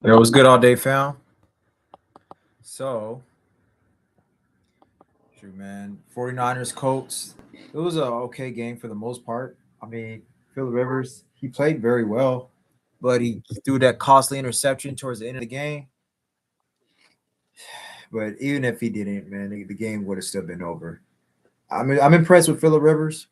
It was good all day, fam. So, shoot, man. 49ers Colts. It was a okay game for the most part. I mean, Phil Rivers, he played very well, but he threw that costly interception towards the end of the game. But even if he didn't, man, the game would have still been over. I'm impressed with Phillip Rivers.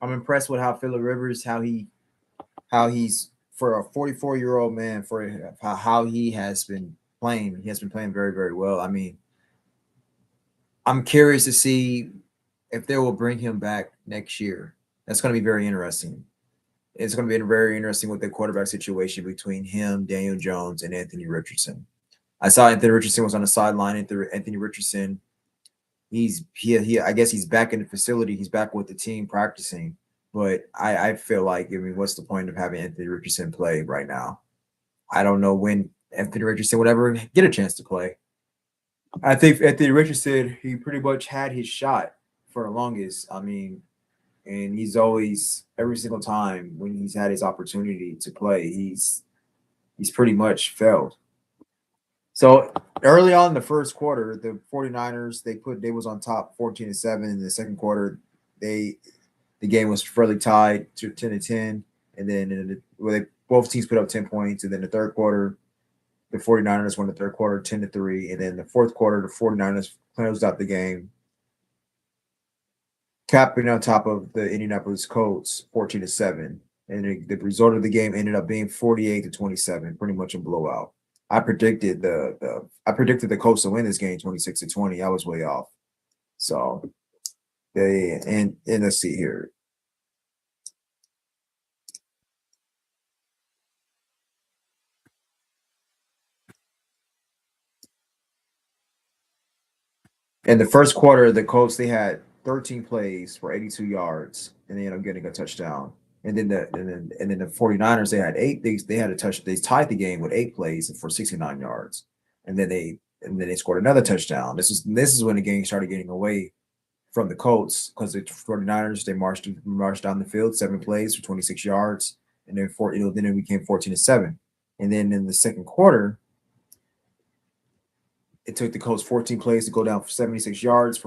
I'm impressed with how Phillip Rivers, how he's for a 44-year-old man, for how he has been playing. He has been playing very, very well. I mean, I'm curious to see if they will bring him back next year. That's going to be very interesting. It's going to be very interesting with the quarterback situation between him, Daniel Jones, and Anthony Richardson. I saw Anthony Richardson was on the sideline. Anthony Richardson, I guess he's back in the facility. He's back with the team practicing. But I feel like, I mean, what's the point of having Anthony Richardson play right now? I don't know when Anthony Richardson would ever get a chance to play. I think Anthony Richardson, he pretty much had his shot for the longest. I mean, and he's always every single time when he's had his opportunity to play, he's pretty much failed. So early on in the first quarter, the 49ers they was on top 14-7. In the second quarter, they the game was fairly tied to 10-10. And then both teams put up 10 points. And then the third quarter, the 49ers won the third quarter 10-3. And then the fourth quarter, the 49ers closed out the game, capping on top of the Indianapolis Colts 14-7. And the result of the game ended up being 48-27, pretty much a blowout. I predicted the Colts to win this game 26-20. I was way off. So and let's see here. In the first quarter, the Colts they had 13 plays for 82 yards, and they ended up getting a touchdown. And then the 49ers they had eight. They had a touch. They tied the game with 8 plays for 69 yards, and then they scored another touchdown. This is when the game started getting away from the Colts because the 49ers they marched down the field 7 plays for 26 yards, and then it became 14-7. And then in the second quarter, it took the Colts 14 plays to go down for 76 yards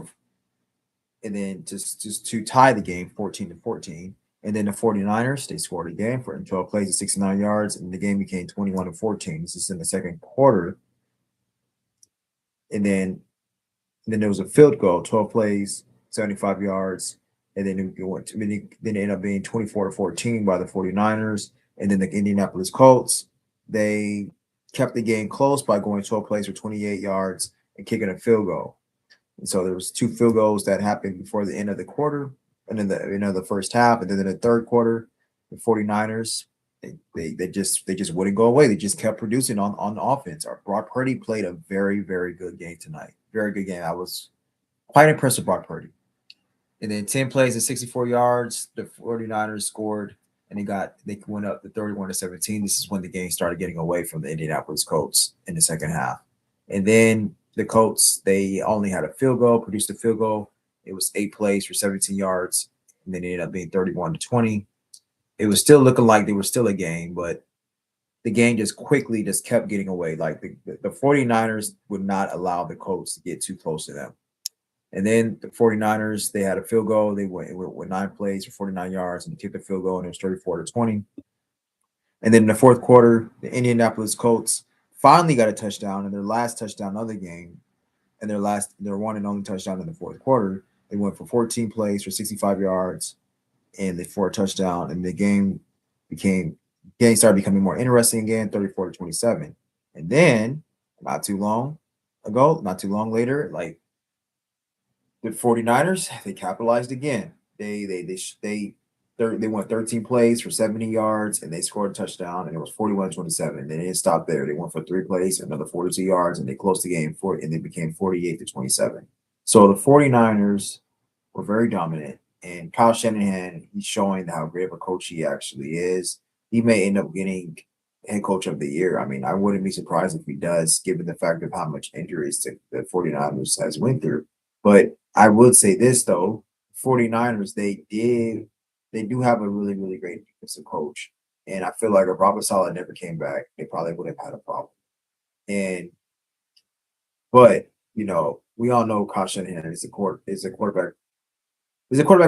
and then just to tie the game 14-14. And then the 49ers, they scored again for 12 plays at 69 yards, and the game became 21-14. This is in the second quarter. And then there was a field goal, 12 plays, 75 yards, and then it ended up being 24-14 by the 49ers. And then the Indianapolis Colts, they kept the game close by going 12 plays for 28 yards and kicking a field goal. And so there was 2 field goals that happened before the end of the quarter and then the first half. And then in the third quarter, the 49ers, they just wouldn't go away. They just kept producing on offense. Brock Purdy played a very, very good game tonight. Very good game. I was quite impressed with Brock Purdy. And then 10 plays at 64 yards, the 49ers scored and they went up to 31-17. This is when the game started getting away from the Indianapolis Colts in the second half. And then the Colts, they only had a field goal, produced a field goal. It was 8 plays for 17 yards, and then it ended up being 31-20. It was still looking like they were still a game, but the game just quickly just kept getting away. Like the 49ers would not allow the Colts to get too close to them. And then the 49ers, they had a field goal. They went with 9 plays for 49 yards and they kicked the field goal, and it was 34-20. And then in the fourth quarter, the Indianapolis Colts finally got a touchdown, and their last touchdown of the game, and their one and only touchdown in the fourth quarter. They went for 14 plays for 65 yards, and they for a touchdown, and the game started becoming more interesting again, 34-27. And then not too long later, like the 49ers, they capitalized again. They went 13 plays for 70 yards and they scored a touchdown, and it was 41-27. They didn't stop there. They went for 3 plays, another 42 yards, and they closed the game and they became 48-27. So the 49ers were very dominant, and Kyle Shanahan, he's showing how great of a coach he actually is. He may end up getting head coach of the year. I mean, I wouldn't be surprised if he does, given the fact of how much injuries the 49ers has went through. But I would say this though, 49ers, they do have a really, really great defensive coach. And I feel like if Robert Saleh never came back, they probably would have had a problem. And but we all know Kyle Shanahan is a quarterback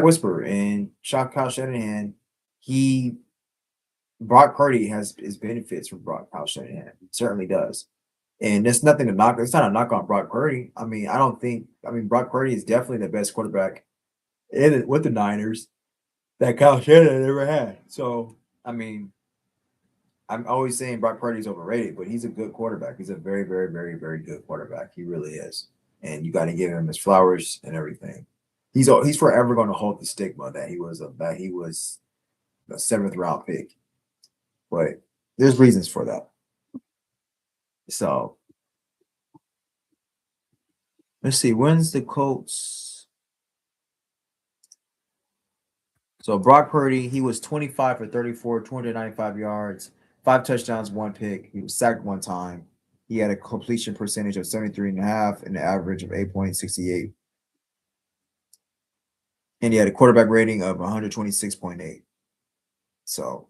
whisperer, and Kyle Shanahan, he Brock Purdy has his benefits from Kyle Shanahan. He certainly does. And there's nothing to knock. It's not a knock on Brock Purdy. I mean, I don't think. I mean, Brock Purdy is definitely the best quarterback with the Niners that Kyle Shanahan ever had. So, I mean, I'm always saying Brock Purdy's overrated, but he's a good quarterback. He's a very, very, very, very good quarterback. He really is, and you got to give him his flowers and everything. He's forever going to hold the stigma that he was a seventh round pick, but there's reasons for that. So let's see. When's the Colts? So Brock Purdy, he was 25 for 34, 295 yards, 5 touchdowns, 1 pick. He was sacked 1 time. He had a completion percentage of 73.5 and an average of 8.68. And he had a quarterback rating of 126.8. So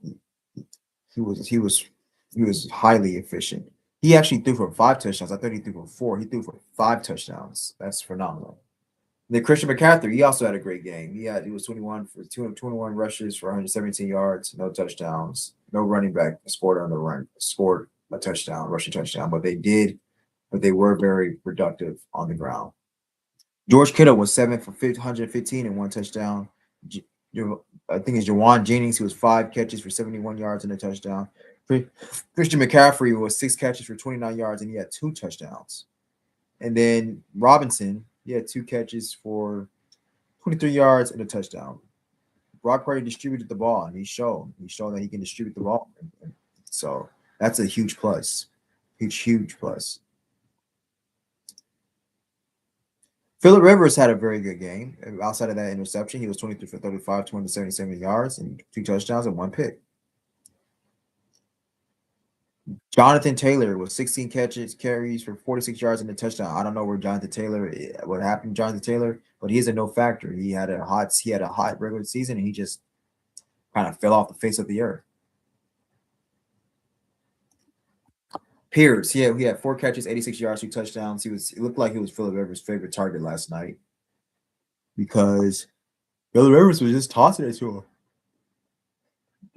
he was he was he was highly efficient. He actually threw for 5 touchdowns. I thought he threw for 4. He threw for 5 touchdowns. That's phenomenal. Then Christian McCaffrey, he also had a great game. He was 21 for 221 rushes for 117 yards, no touchdowns, no running back scored a touchdown, rushing touchdown, but they were very productive on the ground. George Kittle was 7 for 115 and 1 touchdown. I think it's Jawan Jennings, who was 5 catches for 71 yards and a touchdown. Christian McCaffrey was 6 catches for 29 yards and he had 2 touchdowns. And then Robinson, he had 2 catches for 23 yards and a touchdown. Brock Purdy distributed the ball, and he showed that he can distribute the ball. So that's a huge plus, huge plus. Phillip Rivers had a very good game. Outside of that interception, he was 23 for 35, 277 yards, and 2 touchdowns and 1 pick. Jonathan Taylor was 16 carries for 46 yards and a touchdown. I don't know what happened to Jonathan Taylor, but he's a no factor. He had a hot regular season, and he just kind of fell off the face of the earth. Pierce, yeah, he had 4 catches, 86 yards, 2 touchdowns. It looked like he was Phillip Rivers' favorite target last night because Phillip Rivers was just tossing it to him.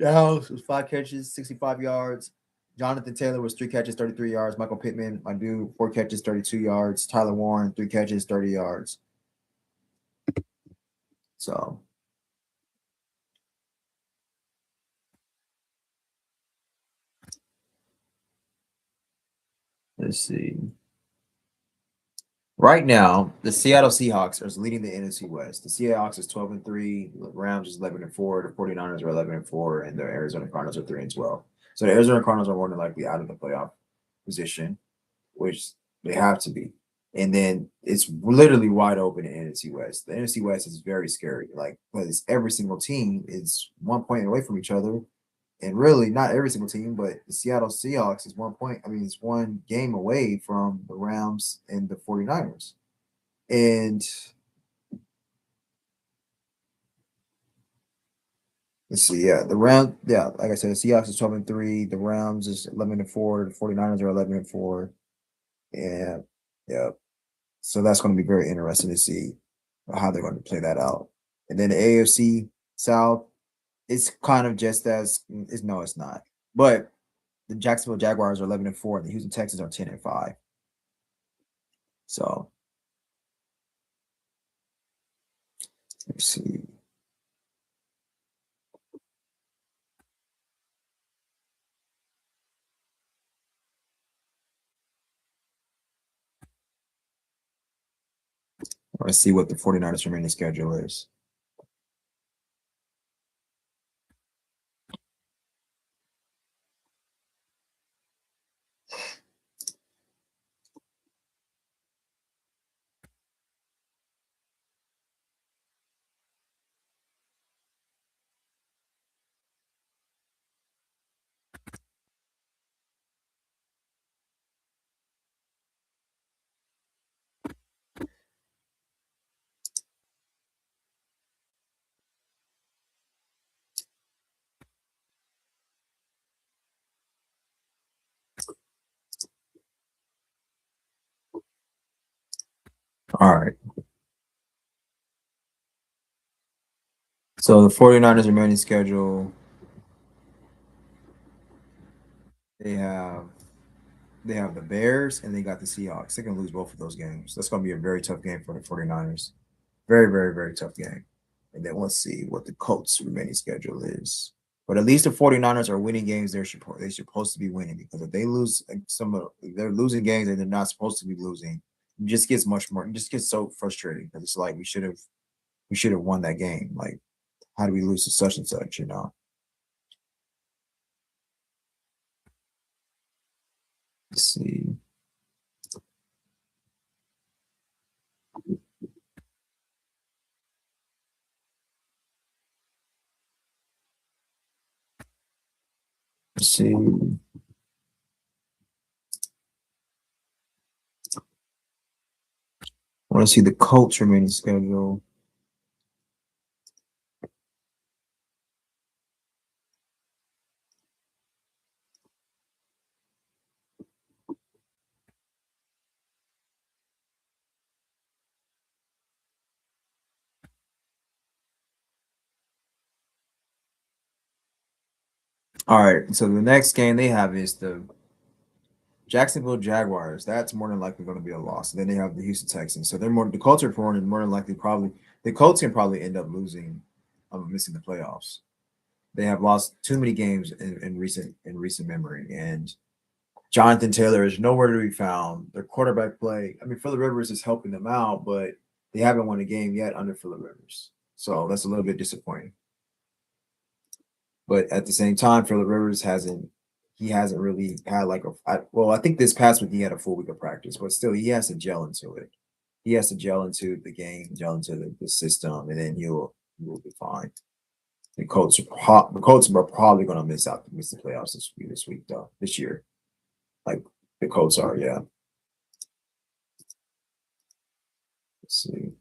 Dallas was 5 catches, 65 yards. Jonathan Taylor was 3 catches, 33 yards. Michael Pittman, my dude, 4 catches, 32 yards. Tyler Warren, 3 catches, 30 yards. So let's see. Right now, the Seattle Seahawks are leading the NFC West. The Seahawks is 12-3, the Rams is 11-4, the 49ers are 11-4, and the Arizona Cardinals are 3-12. So the Arizona Cardinals are more than likely out of the playoff position, which they have to be. And then it's literally wide open in the NFC West. The NFC West is very scary, like because every single team is 1 point away from each other. And really, not every single team, but the Seattle Seahawks is 1 point. I mean, it's 1 game away from the Rams and the 49ers. And let's see, like I said, the Seahawks is 12-3, the Rams is 11-4, the 49ers are 11-4. Yeah, yeah. So that's going to be very interesting to see how they're going to play that out. And then the AFC South, it's kind of just as it's no, it's not. But the Jacksonville Jaguars are 11-4, and the Houston Texans are 10-5. So let's see. Let's see what the 49ers remaining schedule is. All right. So the 49ers remaining schedule, they have they have the Bears and they got the Seahawks. They're gonna lose both of those games. That's gonna be a very tough game for the 49ers. Very, very, very tough game. And then let's see what the Colts remaining schedule is. But at least the 49ers are winning games they're supposed to be winning, because if they lose if they're losing games that they're not supposed to be losing, it just gets much more, it just gets so frustrating because it's like we should have won that game. Like, how do we lose to such and such, you know? Let's see. Let's see. I want to see the Colts remaining schedule. All right. So the next game they have is the Jacksonville Jaguars. That's more than likely going to be a loss. And then they have the Houston Texans. So they're the Colts are more than likely probably the Colts can probably end up losing, missing the playoffs. They have lost too many games in recent memory, and Jonathan Taylor is nowhere to be found. Their quarterback play, I mean, Phillip Rivers is helping them out, but they haven't won a game yet under Phillip Rivers. So that's a little bit disappointing. But at the same time, Phillip Rivers hasn't really had like well, I think this past week he had a full week of practice, but still he has to gel into it. He has to gel into the game, gel into the system, and then he will be fine. The Colts are probably going to miss the playoffs this week though, this year. Like the Colts are, yeah. Let's see.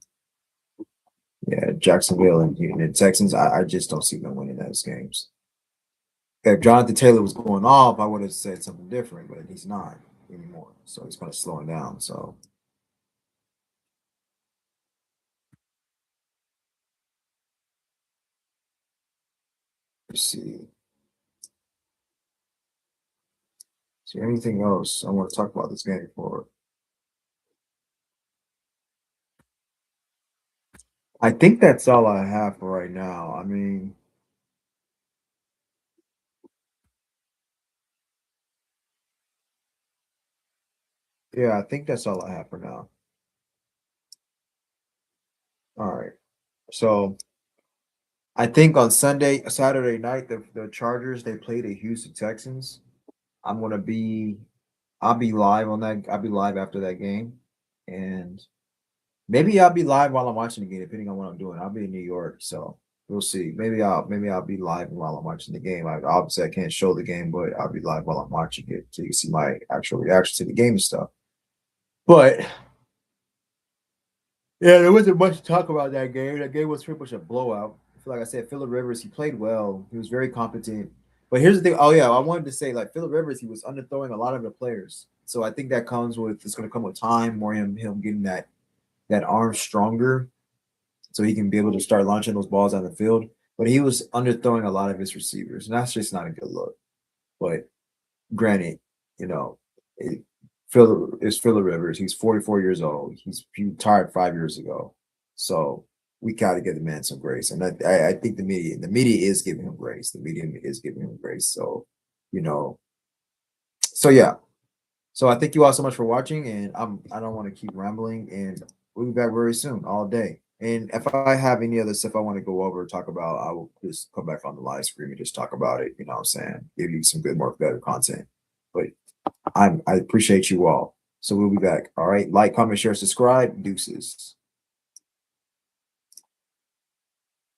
Yeah, Jacksonville and Texans. I just don't see them winning those games. If Jonathan Taylor was going off, I would have said something different, but he's not anymore. So he's kind of slowing down. So let's see. Is there anything else I want to talk about this game for? I think that's all I have for right now. I mean, yeah, I think that's all I have for now. All right. So I think on Saturday night, the Chargers they play the Houston Texans. I'm gonna be I'll be live on that. I'll be live after that game. And maybe I'll be live while I'm watching the game, depending on what I'm doing. I'll be in New York, so we'll see. Maybe I'll be live while I'm watching the game. Obviously I can't show the game, but I'll be live while I'm watching it so you can see my actual reaction to the game and stuff. But yeah, there wasn't much to talk about that game. That game was pretty much a blowout. Like I said, Phillip Rivers, he played well. He was very competent. But here's the thing. Oh yeah, I wanted to say like Phillip Rivers, he was underthrowing a lot of the players. So I think that comes with it's going to come with time, more him getting that arm stronger, so he can be able to start launching those balls on the field. But he was underthrowing a lot of his receivers, and that's just not a good look. But granted, you know, it, Phillip Rivers. He's 44 years old. He retired 5 years ago, so we got to give the man some grace. And I think the media is giving him grace. The media is giving him grace. So, you know, so yeah. So I thank you all so much for watching, and I don't want to keep rambling, and we'll be back very soon, all day. And if I have any other stuff I want to go over or talk about, I will just come back on the live stream and just talk about it. You know what I'm saying? Give you some good, more better content. But I appreciate you all. So we'll be back. All right. Like, comment, share, subscribe. Deuces.